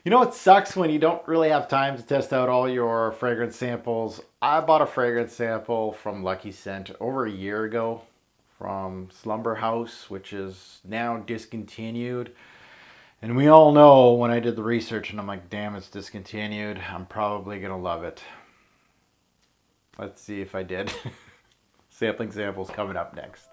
You know, it sucks when you don't really have time to test out all your fragrance samples. I bought a fragrance sample from Lucky Scent over a year ago from Slumberhouse, which is now discontinued. And we all know when I did the research and I'm like, damn, it's discontinued. I'm probably going to love it. Let's see if I did. Sampling samples coming up next.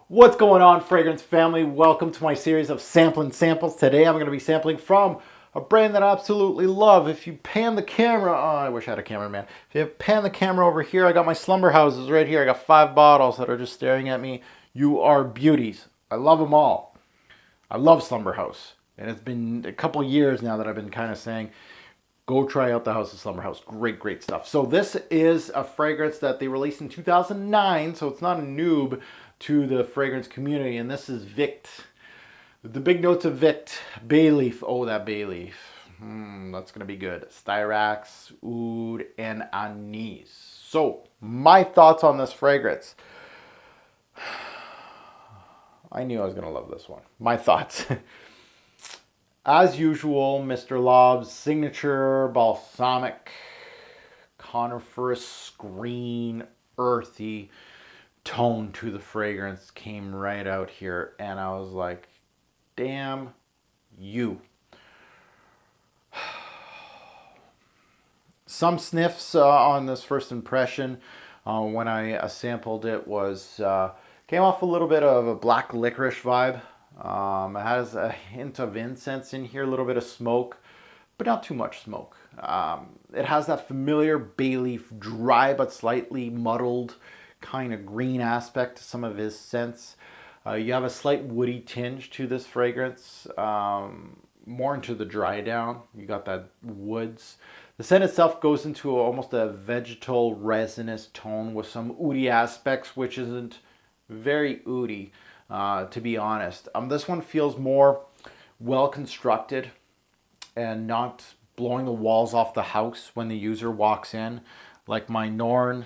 What's going on, fragrance family? Welcome to my series of sampling samples. Today I'm going to be sampling from a brand that I absolutely love. If you pan the camera, oh, I wish I had a cameraman. If you pan the camera over here, I got my Slumberhouses right here. I got 5 bottles that are just staring at me. You are beauties. I love them all. I love Slumberhouse. And it's been a couple years now that I've been kind of saying, go try out the House of Slumberhouse. Great, great stuff. So this is a fragrance that they released in 2009, so it's not a noob to the fragrance community, and this is Vikt. The big notes of Vikt. Bay leaf. Oh, that bay leaf. That's going to be good. Styrax, oud, and anise. So, my thoughts on this fragrance. I knew I was going to love this one. My thoughts. As usual, Mr. Lob's signature balsamic, coniferous, green, earthy tone to the fragrance came right out here, and I was like, damn you. Some sniffs on this first impression when I sampled it was came off a little bit of a black licorice vibe. It has a hint of incense in here, a little bit of smoke, but not too much smoke. It has that familiar bay leaf, dry but slightly muddled kind of green aspect to some of his scents. You have a slight woody tinge to this fragrance, more into the dry down. You got that woods. The scent itself goes into almost a vegetal resinous tone with some oudi aspects, which isn't very oudi, to be honest. This one feels more well constructed and not blowing the walls off the house when the user walks in, like my Norn,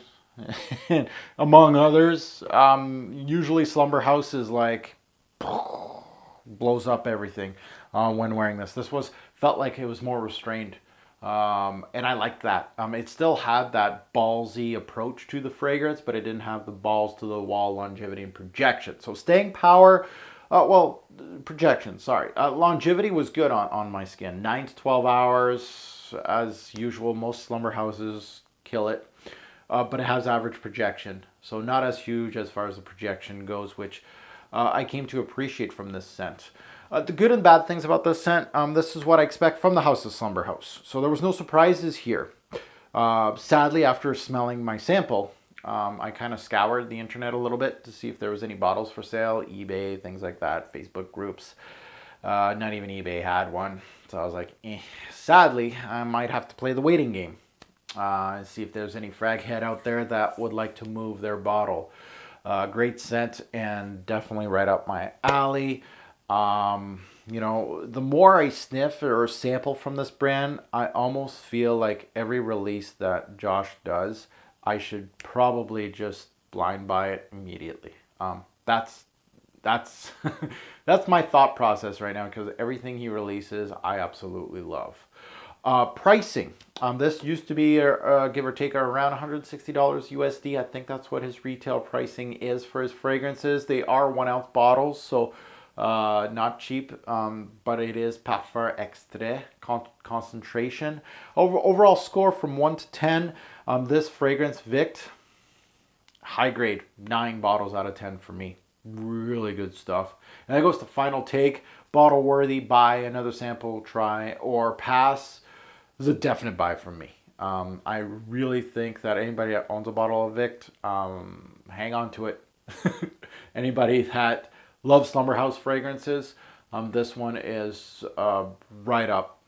among others. Usually Slumberhouse is like blows up everything when wearing this. This felt like it was more restrained, and I liked that. It still had that ballsy approach to the fragrance, but it didn't have the balls to the wall longevity and projection. So staying power, projection, sorry. Longevity was good on my skin. 9 to 12 hours, as usual. Most Slumberhouses kill it. But it has average projection, so not as huge as far as the projection goes, which I came to appreciate from this scent. The good and bad things about this scent, this is what I expect from the House of Slumberhouse. So there was no surprises here. Sadly, after smelling my sample, I kind of scoured the internet a little bit to see if there was any bottles for sale, eBay, things like that, Facebook groups. Not even eBay had one, so I was like, Sadly, I might have to play the waiting game. See if there's any frag head out there that would like to move their bottle. Great scent and definitely right up my alley. You know, the more I sniff or sample from this brand, I almost feel like every release that Josh does, I should probably just blind buy it immediately. That's that's my thought process right now, because everything he releases, I absolutely love. Pricing. This used to be give or take around $160 USD. I think that's what his retail pricing is for his fragrances. They are 1 ounce bottles, so not cheap, but it is parfum extrait concentration. Overall score from 1 to 10. This fragrance, Vikt, high grade, 9 bottles out of 10 for me. Really good stuff. And that goes to final take. Bottle worthy, buy another sample, try, or pass. This is a definite buy from me. I really think that anybody that owns a bottle of Vikt, hang on to it. Anybody that loves Slumberhouse fragrances, this one is right up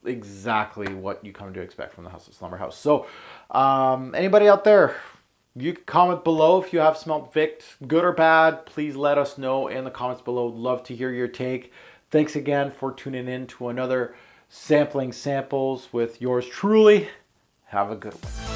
exactly what you come to expect from the House of Slumberhouse. So anybody out there, you can comment below if you have smelled Vikt, good or bad. Please let us know in the comments below. Love to hear your take. Thanks again for tuning in to another Sampling Samples with yours truly. Have a good one.